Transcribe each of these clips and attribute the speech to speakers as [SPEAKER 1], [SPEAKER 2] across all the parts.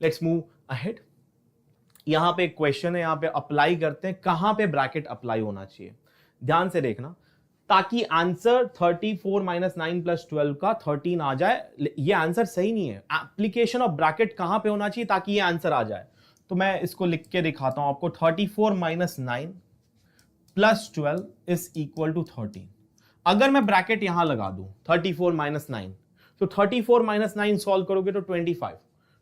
[SPEAKER 1] Let's move ahead. यहां पे एक क्वेश्चन है, यहां पे अप्लाई करते हैं, कहां पे ब्रैकेट अप्लाई होना चाहिए, ध्यान से देखना, ताकि आंसर 34 - 9 + 12 का 13 आ जाए। ये आंसर सही नहीं है, एप्लीकेशन ऑफ ब्रैकेट कहां पे होना चाहिए ताकि ये आंसर आ जाए। तो मैं इसको लिख के दिखाता हूं आपको, 34 - 9 + 12 = 13। अगर मैं ब्रैकेट यहां लगा दूं 34 - 9, तो 34 - 9 सॉल्व करोगे तो 25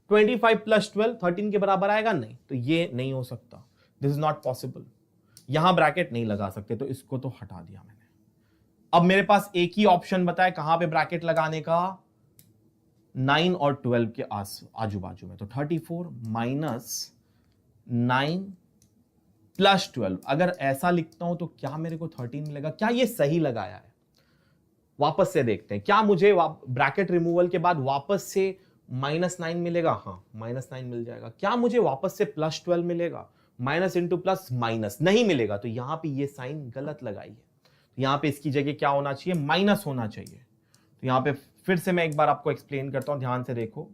[SPEAKER 1] + 12 13 के बराबर आएगा, नहीं, तो ये नहीं हो सकता, दिस इज नॉट पॉसिबल। यहां ब्रैकेट नहीं लगा सकते, तो इसको तो हटा दिया मैंने। अब मेरे पास एक ही ऑप्शन बताए कहां पे ब्रैकेट लगाने का, 9 और 12 के आजू बाजू में। तो 34 - 9 + 12, अगर ऐसा लिखता हूं तो क्या मेरे को 13 मिलेगा? क्या ये सही लगाया है? वापस से देखते हैं, क्या मुझे ब्रैकेट रिमूवल के बाद वापस से -9 मिलेगा? हाँ, -9 मिल जाएगा। क्या मुझे वापस से +12 मिलेगा? माइनस इंटू प्लस माइनस नहीं मिलेगा, तो यहां पे ये साइन गलत लगाई है। तो यहां पे इसकी जगह क्या होना चाहिए? माइनस होना चाहिए। तो यहां पे फिर से मैं एक बार आपको एक्सप्लेन करता हूं, ध्यान से देखो।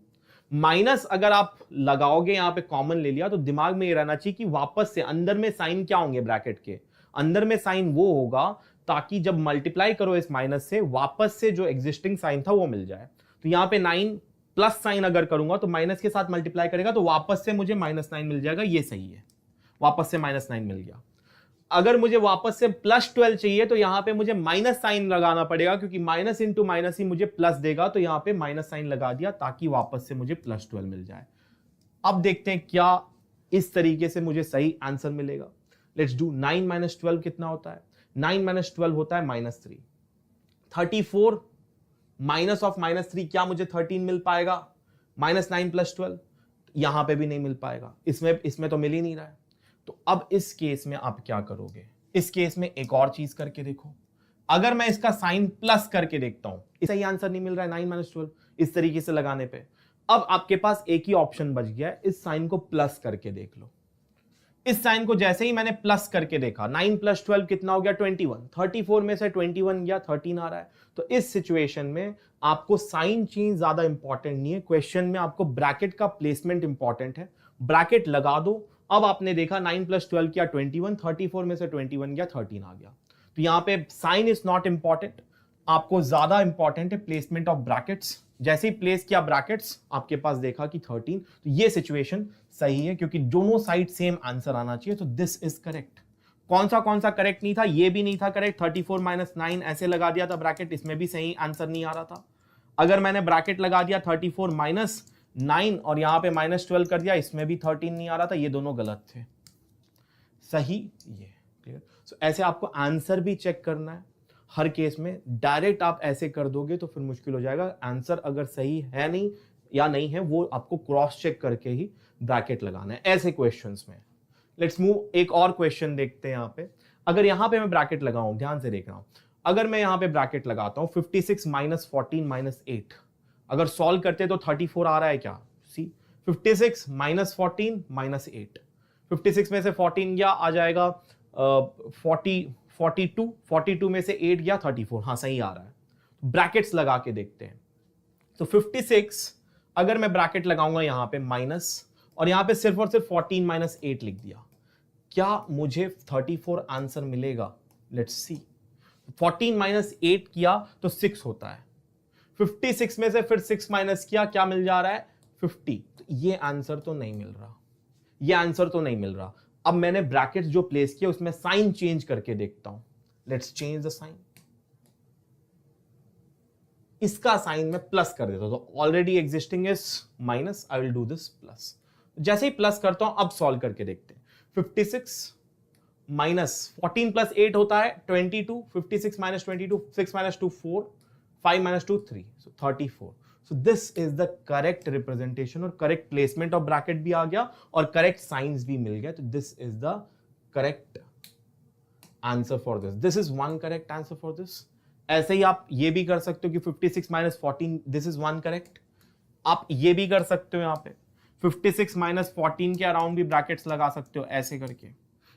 [SPEAKER 1] माइनस अगर आप लगाओगे, यहां पे कॉमन ले लिया, तो दिमाग में ये रहना चाहिए कि वापस से अंदर में साइन क्या होंगे, ब्रैकेट के अंदर में साइन वो होगा ताकि जब मल्टीप्लाई करो इस माइनस से, वापस से जो एग्जिस्टिंग साइन था वो मिल जाए। तो यहां पे 9 प्लस साइन अगर करूंगा तो माइनस के साथ मल्टीप्लाई करेगा तो वापस से मुझे -9 मिल जाएगा, ये सही है, वापस से -9 मिल गया। अगर मुझे वापस से +12 चाहिए तो यहां पे मुझे माइनस साइन लगाना पड़ेगा, क्योंकि माइनस इंटू माइनस ही मुझे प्लस देगा, तो यहां पे माइनस साइन लगा दिया ताकि वापस से मुझे +12 मिल जाए। अब देखते हैं क्या इस तरीके से मुझे सही आंसर मिलेगा। Let's do. 9 - 12 कितना होता है? 9 - 12 होता है -3। 34 माइनस ऑफ -3, क्या मुझे 13 मिल पाएगा? -9 + 12, यहां पे भी नहीं मिल पाएगा, इसमें तो मिल ही नहीं रहा है। तो अब इस केस में आप क्या करोगे? इस केस में एक और चीज करके देखो। अगर मैं इसका साइन प्लस करके देखता हूं, सही आंसर नहीं मिल रहा है 9 - 12 इस तरीके से लगाने पे। अब आपके पास एक ही ऑप्शन बच गया है, इस साइन को प्लस करके देख लो। इस साइन को जैसे ही मैंने प्लस करके देखा, 9 + 12 कितना हो गया? 21। 34 में से 21 गया, 13 आ रहा है। तो इस सिचुएशन में आपको साइन चेंज ज्यादा इंपॉर्टेंट नहीं है, क्वेश्चन में आपको ब्रैकेट का प्लेसमेंट इंपॉर्टेंट है। ब्रैकेट लगा दो। अब आपने देखा 9 + 12 किया 21, 34 में से 21 गया, 13 आ गया। तो यहां पे साइन इज नॉट इंपॉर्टेंट, आपको ज्यादा इंपॉर्टेंट है प्लेसमेंट ऑफ ब्रैकेट्स। जैसे ही प्लेस किया ब्रैकेट्स, आपके पास देखा कि 13, तो ये सिचुएशन सही है, क्योंकि दोनों साइड सेम आंसर आना चाहिए। तो दिस इज करेक्ट। कौन सा करेक्ट नहीं था? ये भी नहीं था करेक्ट। 34 - 9 ऐसे लगा दिया था ब्रैकेट, इसमें भी सही आंसर नहीं आ रहा था। अगर मैंने ब्रैकेट लगा दिया 34 - 9 और यहां पे -12 कर दिया, इसमें भी 13 नहीं आ रहा था, ये दोनों गलत थे। सही ये क्लियर। सो ऐसे आपको आंसर भी चेक करना है हर केस में। डायरेक्ट आप ऐसे कर दोगे तो फिर मुश्किल हो जाएगा। आंसर अगर सही है नहीं या नहीं है, वो आपको क्रॉस चेक करके ही ब्रैकेट लगाना है ऐसे क्वेश्चंस में। लेट्स मूव, एक और क्वेश्चन देखते हैं। यहां पे अगर यहां पे मैं ब्रैकेट लगाऊं, ध्यान से देखना, अगर मैं यहां पे ब्रैकेट लगाता हूं 56 - 14 - 8, अगर सॉल्व करते तो 34 आ रहा है क्या? सी 56 - 14 - 8, 56 में से 14 गया, आ जाएगा 42 में से 8 गया 34, हाँ सही आ रहा है। ब्रैकेट्स लगा के देखते हैं। तो 56 अगर मैं ब्रैकेट लगाऊंगा यहां पे माइनस, और यहां पे सिर्फ और सिर्फ 14 - 8 लिख दिया, क्या मुझे 34 आंसर मिलेगा? Let's see. 14 - 8 किया तो 6 होता है। 56 में से फिर 6 माइनस किया, क्या मिल जा रहा है? 50। तो ये आंसर तो नहीं मिल रहा, ये आंसर तो नहीं मिल रहा। अब मैंने ब्रैकेट्स जो प्लेस किया उसमें साइन चेंज करके देखता हूं। Let's change the sign. इसका साइन मैं प्लस कर देता हूं, तो already existing is minus, I will do this plus. जैसे ही प्लस करता हूं, अब सॉल्व करके देखते हैं। 56 माइनस 14 + 8 होता है 22, 56 - 22, 6 - 2 4, 5 - 2 3, so 34। So this is the correct representation और correct placement of bracket भी आ गया और correct signs भी मिल गया। तो this is the correct answer for this. This is one correct answer for this. ऐसे ही आप ये भी कर सकते हो कि 56 - 14, this is one correct. आप ये भी कर सकते हो, यहाँ पे 56 - 14 के अराउंड भी ब्रैकेट्स लगा सकते हो ऐसे करके।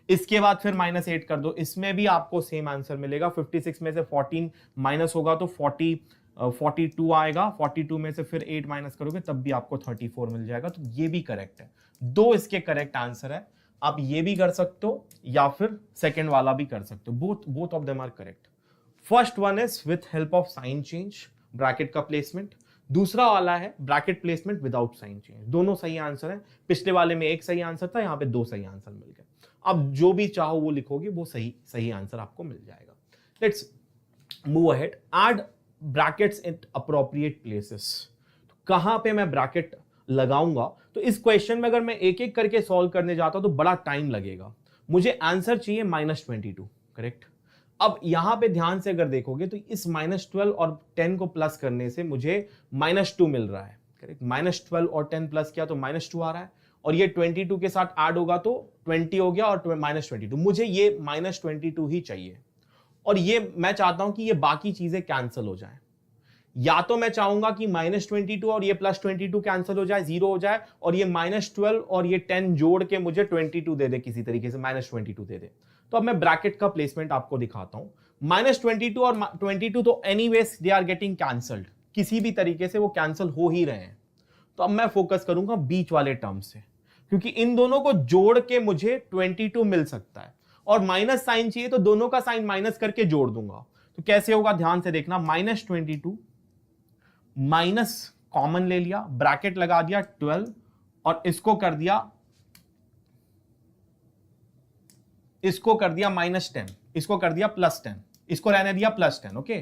[SPEAKER 1] इसके बाद फिर -8 कर दो, इसमें भी आपको सेम आंसर मिलेगा। 56 में से 14 माइनस होगा तो 40 42 आएगा, 42 में से फिर 8 माइनस करोगे तब भी आपको 34 मिल जाएगा। तो ये भी करेक्ट है। दो इसके करेक्ट आंसर है। आप ये भी कर सकते हो या फिर सेकंड वाला भी कर सकते हो। Both of them are correct. First one is with help of sign change bracket का प्लेसमेंट, दूसरा वाला है bracket placement without sign change. दोनों सही आंसर है। पिछले वाले में एक सही आंसर था, यहाँ पे दो सही आंसर मिल गए। अब जो भी चाहो वो लिखोगे, वो सही आंसर आपको मिल जाएगा। Let's move ahead. Add brackets eight appropriate places. तो कहां पे मैं ब्रैकेट लगाऊंगा? तो इस क्वेश्चन में अगर मैं एक एक करके सॉल्व करने जाता हूं तो बड़ा टाइम लगेगा। मुझे आंसर चाहिए -22, करेक्ट। अब यहां पे ध्यान से अगर देखोगे तो इस -12 और 10 को प्लस करने से मुझे -2 मिल रहा है, करेक्ट। -12 और 10 प्लस किया तो -2 आ रहा है, और ये 22 के साथ ऐड होगा तो 20 हो गया और -22। मुझे ये -22 ही चाहिए, और ये मैं चाहता हूं कि ये बाकी चीजें कैंसिल हो जाए। या तो मैं चाहूंगा कि -22 और ये +22 कैंसिल हो जाए, 0 हो जाए, और ये -12 और ये 10 जोड़ के मुझे 22 दे दे, किसी तरीके से -22 दे दे। तो अब मैं ब्रैकेट का प्लेसमेंट आपको दिखाता हूं। -22 और 22 तो anyways they are getting cancelled, किसी भी तरीके से वो कैंसिल हो ही रहे हैं। तो अब मैं फोकस करूंगा बीच वाले टर्म से, क्योंकि इन दोनों को जोड़ के मुझे 22 मिल सकता है, और माइनस साइन चाहिए तो दोनों का साइन माइनस करके जोड़ दूंगा। तो कैसे होगा ध्यान से देखना। -22 माइनस कॉमन ले लिया, ब्रैकेट लगा दिया 12, और इसको कर दिया -10, इसको कर दिया +10, इसको रहने दिया +10। ओके,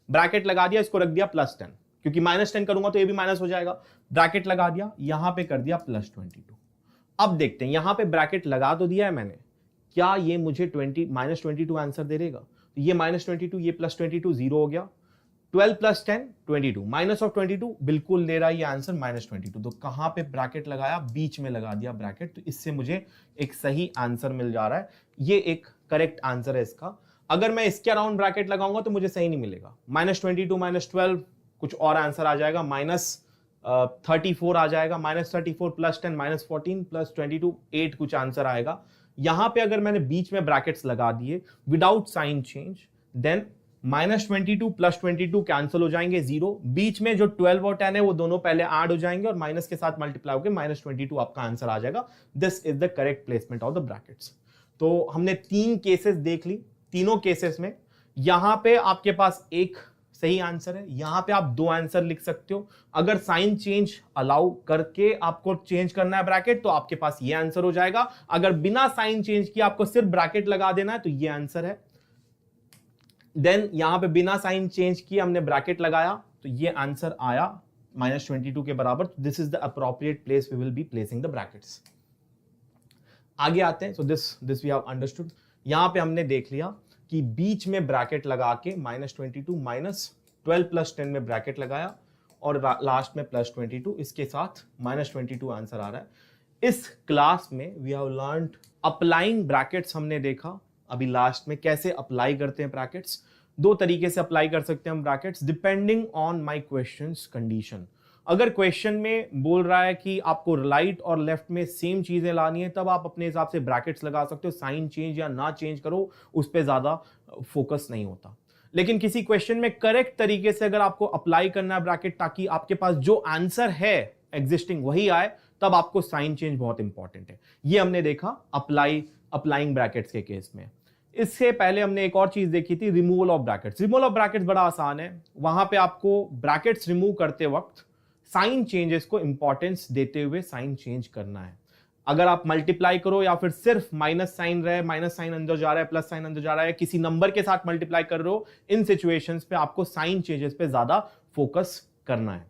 [SPEAKER 1] ब्रैकेट लगा दिया, इसको रख दिया +10, क्योंकि -10 करूंगा तो ये भी माइनस हो जाएगा। ब्रैकेट लगा दिया, यहां पे कर दिया +22। अब देखते हैं, यहां पे ब्रैकेट लगा तो दिया है मैंने, क्या ये मुझे -22 आंसर दे देगा? तो ये -22, ये +22, 0 हो गया। 12 + 10 22, -22 बिल्कुल दे रहा है ये आंसर -22। तो कहां पे ब्रैकेट लगाया? बीच में लगा दिया ब्रैकेट। तो इससे मुझे एक सही आंसर मिल जा रहा है। ये एक करेक्ट आंसर है इसका। अगर मैं इसके अराउंड ब्रैकेट लगाऊंगा तो मुझे सही नहीं मिलेगा। -22 -12 कुछ और आंसर आ जाएगा, -34 आ जाएगा, -34 + 10 -14 + 22 8 कुछ आंसर आएगा। यहां पे अगर मैंने बीच में ब्रैकेट्स लगा दिए without sign change, then -22 + 22 cancel हो जाएंगे, 0। बीच में जो 12 और 10 है वो दोनों पहले ऐड हो जाएंगे और माइनस के साथ मल्टीप्लाई होकर -22 आपका आंसर आ जाएगा। This is the correct placement of the brackets. तो हमने 3 केसेस देख ली। तीनों केसेस में यहां पे आपके पास एक सही आंसर है, यहां पे आप 2 आंसर लिख सकते हो। अगर साइन चेंज अलाउ करके आपको चेंज करना है ब्रैकेट तो आपके पास ये आंसर हो जाएगा। अगर बिना साइन चेंज किए आपको सिर्फ ब्रैकेट लगा देना है तो ये आंसर है। देन यहां पे बिना साइन चेंज किए हमने ब्रैकेट लगाया तो ये आंसर आया -22 के बराबर। This is the appropriate place we will be placing the brackets. आगे आते हैं। So this we have understood. यहां पे हमने देख लिया कि बीच में ब्रैकेट लगा के -22 -12 + 10 में ब्रैकेट लगाया और लास्ट में +22, इसके साथ -22 आंसर आ रहा है। इस क्लास में we have learned applying brackets. हमने देखा अभी लास्ट में कैसे अप्लाई करते हैं ब्रैकेट्स। 2 तरीके से अप्लाई कर सकते हैं हम brackets, depending on my questions condition. अगर क्वेश्चन में बोल रहा है कि आपको राइट और लेफ्ट में सेम चीजें लानी है तब आप अपने हिसाब से ब्रैकेट्स लगा सकते हो। साइन चेंज या ना चेंज करो उस पर ज्यादा फोकस नहीं होता। लेकिन किसी क्वेश्चन में करेक्ट तरीके से अगर आपको अप्लाई करना है ब्रैकेट ताकि आपके पास जो आंसर है एग्जिस्टिंग वही आए, तब आपको साइन चेंज बहुत इंपॉर्टेंट है। ये हमने देखा अप्लाइंग ब्रैकेट्स के केस में। इससे पहले हमने एक और चीज देखी थी, removal of brackets. Removal of brackets बड़ा आसान है। वहां पे आपको ब्रैकेट्स रिमूव करते वक्त साइन चेंजेस को इंपॉर्टेंस देते हुए साइन चेंज करना है। अगर आप मल्टीप्लाई करो या फिर सिर्फ माइनस साइन रहे, माइनस साइन अंदर जा रहा है, प्लस साइन अंदर जा रहा है, किसी नंबर के साथ मल्टीप्लाई कर रहे हो, इन सिचुएशंस पे आपको साइन चेंजेस पे ज्यादा फोकस करना है।